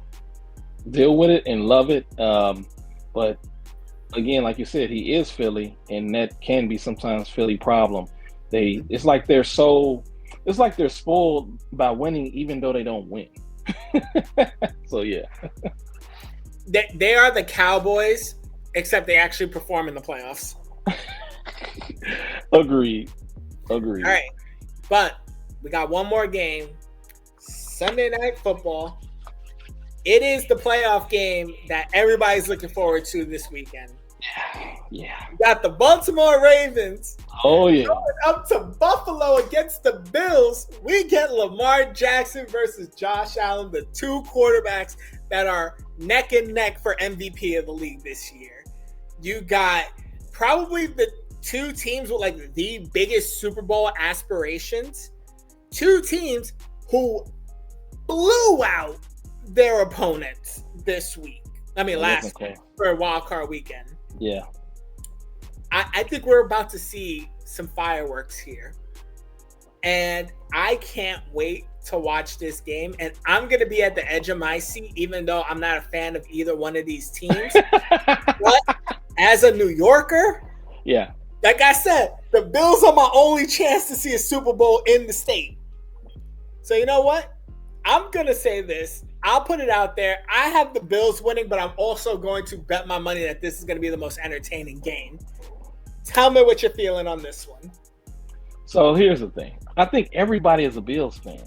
Deal with it and love it. But again, like you said, he is Philly, and that can be sometimes Philly problem. It's like they're spoiled by winning, even though they don't win. So yeah, they are the Cowboys, except they actually perform in the playoffs. Agreed. All right, but we got one more game. Sunday Night Football. It is the playoff game that everybody's looking forward to this weekend. Yeah. We got the Baltimore Ravens. Oh, yeah. Going up to Buffalo against the Bills. We get Lamar Jackson versus Josh Allen, the two quarterbacks that are neck and neck for MVP of the league this year. You got probably the two teams with like the biggest Super Bowl aspirations. Two teams who blew out their opponents this week. Last week for a wild card weekend. Yeah. I think we're about to see some fireworks here. And I can't wait to watch this game. And I'm going to be at the edge of my seat, even though I'm not a fan of either one of these teams. But as a New Yorker, yeah, like I said, the Bills are my only chance to see a Super Bowl in the state. So you know what? I'm going to say this. I'll put it out there. I have the Bills winning, but I'm also going to bet my money that this is going to be the most entertaining game. Tell me what you're feeling on this one. So here's the thing. I think everybody is a Bills fan.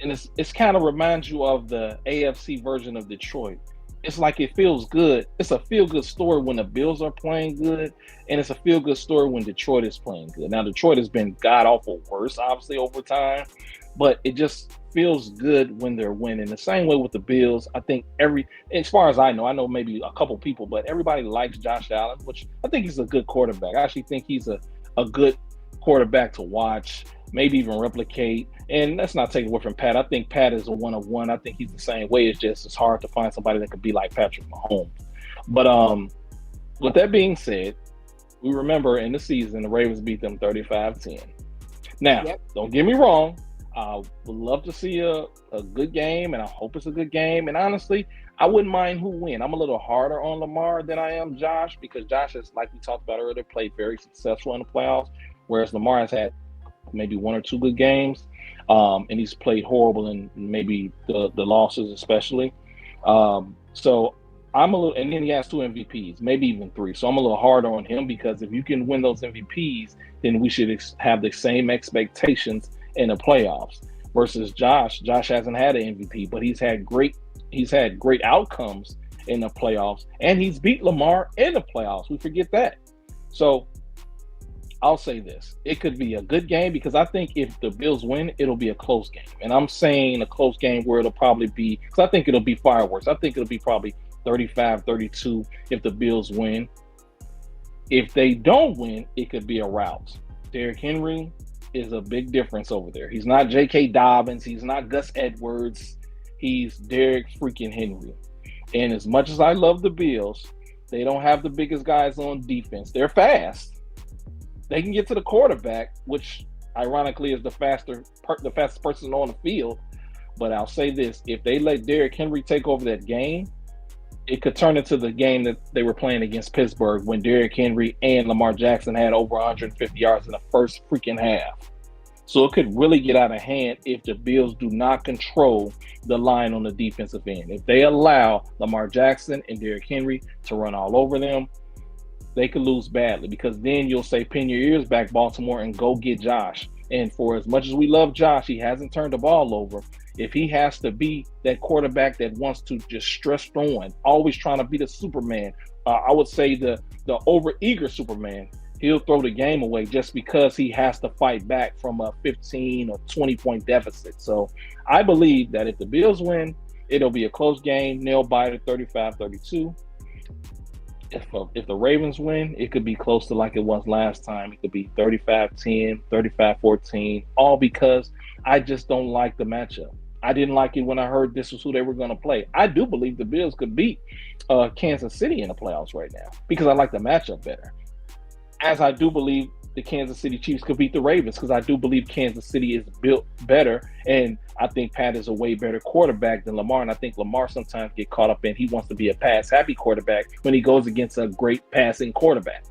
And it's kind of reminds you of the AFC version of Detroit. It's like it feels good. It's a feel-good story when the Bills are playing good, and it's a feel-good story when Detroit is playing good. Now, Detroit has been god-awful worse, obviously, over time, but it just feels good when they're winning. The same way with the Bills. I think as far as I know maybe a couple people, but everybody likes Josh Allen, which I think he's a good quarterback. I actually think he's a good quarterback to watch, maybe even replicate. And let's not take away from Pat. I think Pat is a one of one. I think he's the same way. It's hard to find somebody that could be like Patrick Mahomes. But with that being said, we remember in the season the Ravens beat them 35-10. Now, Don't get me wrong. I would love to see a good game, and I hope it's a good game. And honestly, I wouldn't mind who win. I'm a little harder on Lamar than I am Josh, because Josh has, like we talked about earlier, played very successful in the playoffs, whereas Lamar has had maybe one or two good games, and he's played horrible in maybe the losses especially. So I'm a little, and then he has 2 MVPs, maybe even 3. So I'm a little harder on him, because if you can win those MVPs, then we should have the same expectations in the playoffs. Versus Josh hasn't had an MVP, but he's had great outcomes in the playoffs, and he's beat Lamar in the playoffs. We forget that. So I'll say this. It could be a good game, because I think if the Bills win, it'll be a close game. And I'm saying a close game where it'll probably be, because I think it'll be fireworks. I think it'll be probably 35-32 if the Bills win. If they don't win, it could be a rout. Derrick Henry is a big difference over there. He's not J.K. Dobbins. He's not Gus Edwards. He's Derrick freaking Henry. And as much as I love the Bills, they don't have the biggest guys on defense. They're fast. They can get to the quarterback, which ironically is the fastest person on the field. But I'll say this: if they let Derrick Henry take over that game, it could turn into the game that they were playing against Pittsburgh when Derrick Henry and Lamar Jackson had over 150 yards in the first freaking half. So it could really get out of hand if the Bills do not control the line on the defensive end. If they allow Lamar Jackson and Derrick Henry to run all over them, they could lose badly, because then you'll say, pin your ears back, Baltimore, and go get Josh. And for as much as we love Josh, he hasn't turned the ball over. If he has to be that quarterback that wants to just stress on, always trying to be the Superman, I would say the over-eager Superman, he'll throw the game away just because he has to fight back from a 15 or 20-point deficit. So I believe that if the Bills win, it'll be a close game, nail-biter, 35-32. If the Ravens win, it could be close to like it was last time. It could be 35-10, 35-14, all because I just don't like the matchup. I didn't like it when I heard this was who they were going to play. I do believe the Bills could beat Kansas City in the playoffs right now because I like the matchup better. As I do believe the Kansas City Chiefs could beat the Ravens because I do believe Kansas City is built better, and I think Pat is a way better quarterback than Lamar, and I think Lamar sometimes get caught up in he wants to be a pass-happy quarterback when he goes against a great passing quarterback.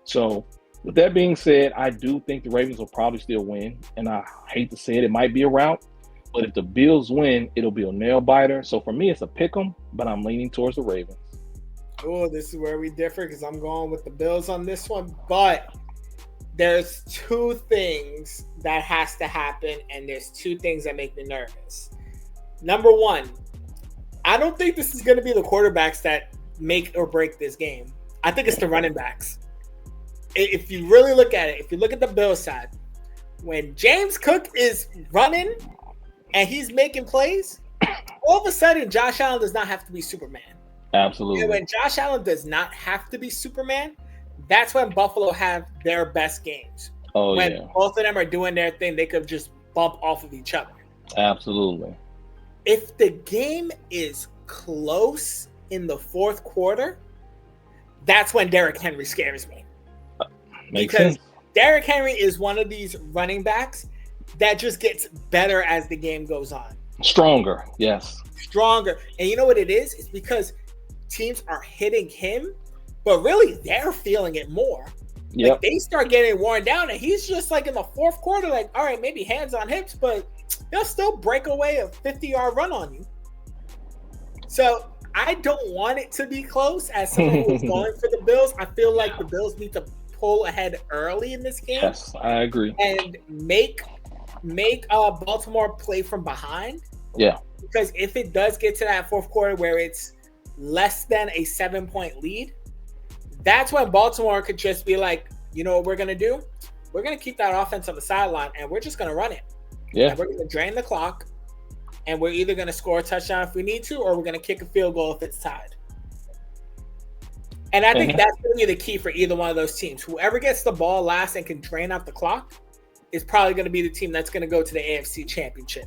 So with that being said, I do think the Ravens will probably still win, and I hate to say it, it might be a rout, but if the Bills win, it'll be a nail-biter. So for me, it's a pick 'em, but I'm leaning towards the Ravens. Oh, this is where we differ because I'm going with the Bills on this one, but there's two things that has to happen, and there's two things that make me nervous. Number one, I don't think this is going to be the quarterbacks that make or break this game. I think it's the running backs. If you really look at it, if you look at the Bills side, when James Cook is running and he's making plays, all of a sudden Josh Allen does not have to be Superman. Absolutely. And when Josh Allen does not have to be Superman, that's when Buffalo have their best games. When both of them are doing their thing, they could just bump off of each other. Absolutely. If the game is close in the fourth quarter, that's when Derrick Henry scares me. Because sense. Derrick Henry is one of these running backs that just gets better as the game goes on. Stronger, yes. Stronger. And you know what it is? It's because teams are hitting him, but really they're feeling it more. Yep. Like they start getting worn down, and he's just like in the fourth quarter, like, all right, maybe hands on hips, but they'll still break away a 50-yard run on you. So I don't want it to be close. As someone who's going for the Bills, I feel like the Bills need to pull ahead early in this game. Yes, I agree. And make Baltimore play from behind. Yeah. Because if it does get to that fourth quarter where it's less than a 7-point lead, that's when Baltimore could just be like, you know what we're going to do? We're going to keep that offense on the sideline, and we're just going to run it. Yeah. And we're going to drain the clock, and we're either going to score a touchdown if we need to, or we're going to kick a field goal if it's tied. And I think that's going to be the key for either one of those teams. Whoever gets the ball last and can drain out the clock is probably going to be the team that's going to go to the AFC Championship.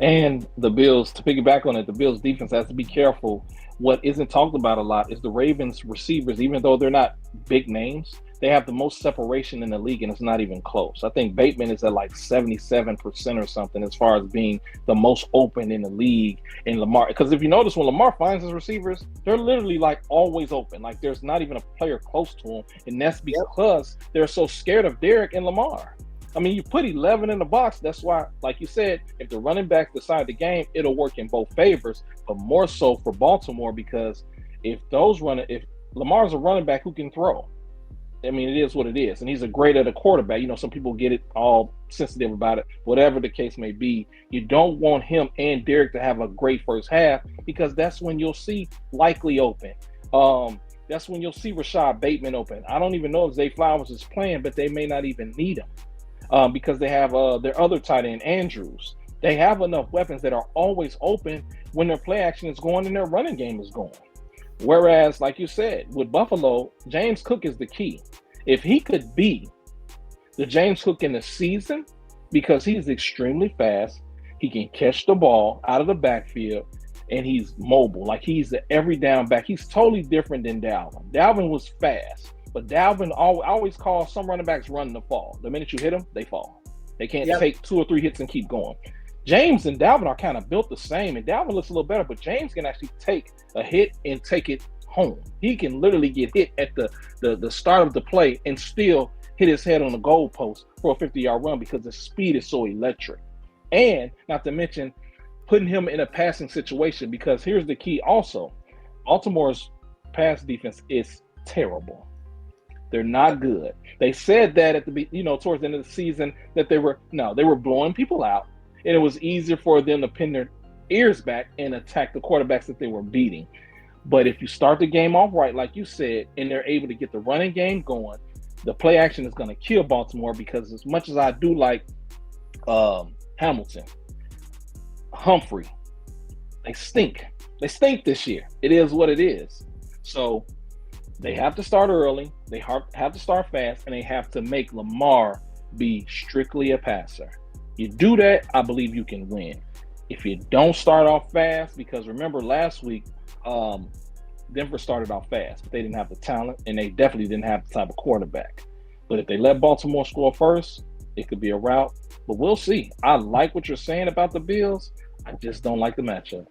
And the Bills, to piggyback on it, the Bills defense has to be careful. What isn't talked about a lot is the Ravens receivers, even though they're not big names, they have the most separation in the league, and it's not even close. I think Bateman is at like 77% or something as far as being the most open in the league. And Lamar, because if you notice, when Lamar finds his receivers, they're literally like always open. Like there's not even a player close to him. And that's because they're so scared of Derrick and Lamar. I mean, you put 11 in the box. That's why, like you said, if the running back decide the game, it'll work in both favors, but more so for Baltimore, because if Lamar's a running back who can throw, I mean, it is what it is. And he's a great at a quarterback. You know, some people get it all sensitive about it. Whatever the case may be, you don't want him and Derrick to have a great first half, because that's when you'll see Likely open. That's when you'll see Rashad Bateman open. I don't even know if Zay Flowers is playing, but they may not even need him because they have their other tight end, Andrews. They have enough weapons that are always open when their play action is going and their running game is going. Whereas, like you said, with Buffalo, James Cook is the key. If he could be the James Cook in the season, because he's extremely fast, he can catch the ball out of the backfield, and he's mobile. Like he's the every down back. He's totally different than Dalvin. Dalvin was fast, but Dalvin always calls some running backs running to fall. The minute you hit them, they fall. They can't take 2 or 3 hits and keep going. James and Dalvin are kind of built the same, and Dalvin looks a little better, but James can actually take a hit and take it home. He can literally get hit at the start of the play and still hit his head on the goalpost for a 50-yard run because the speed is so electric. And not to mention putting him in a passing situation, because here's the key also. Baltimore's pass defense is terrible. They're not good. They said that at the towards the end of the season that they were blowing people out, and it was easier for them to pin their ears back and attack the quarterbacks that they were beating. But if you start the game off right, like you said, and they're able to get the running game going, the play action is going to kill Baltimore, because as much as I do like Hamilton, Humphrey, they stink. They stink this year. It is what it is. So they have to start early, they have to start fast, and they have to make Lamar be strictly a passer. You do that, I believe you can win. If you don't start off fast, because remember last week, Denver started off fast, but they didn't have the talent, and they definitely didn't have the type of quarterback. But if they let Baltimore score first, it could be a rout. But we'll see. I like what you're saying about the Bills. I just don't like the matchup.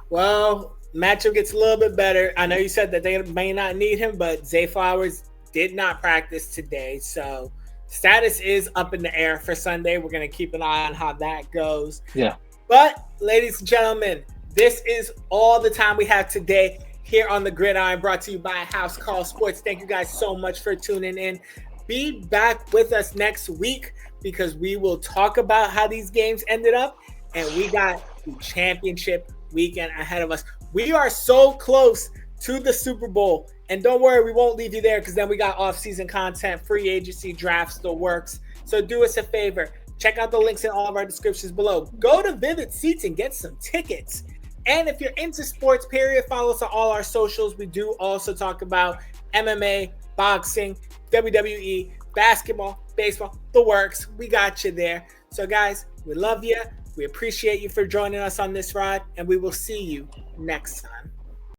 Well, matchup gets a little bit better. I know you said that they may not need him, but Zay Flowers did not practice today. So status is up in the air for Sunday. We're going to keep an eye on how that goes. Yeah. But, ladies and gentlemen, this is all the time we have today here on the Gridiron, brought to you by House Call Sports. Thank you guys so much for tuning in. Be back with us next week, because we will talk about how these games ended up, and we got the championship weekend ahead of us. We are so close to the Super Bowl, and don't worry, we won't leave you there, because then we got off-season content, free agency, drafts, the works. So do us a favor. Check out the links in all of our descriptions below. Go to Vivid Seats and get some tickets. And if you're into sports, period, follow us on all our socials. We do also talk about MMA, boxing, WWE, basketball, baseball, the works. We got you there. So, guys, we love you. We appreciate you for joining us on this ride, and we will see you next time.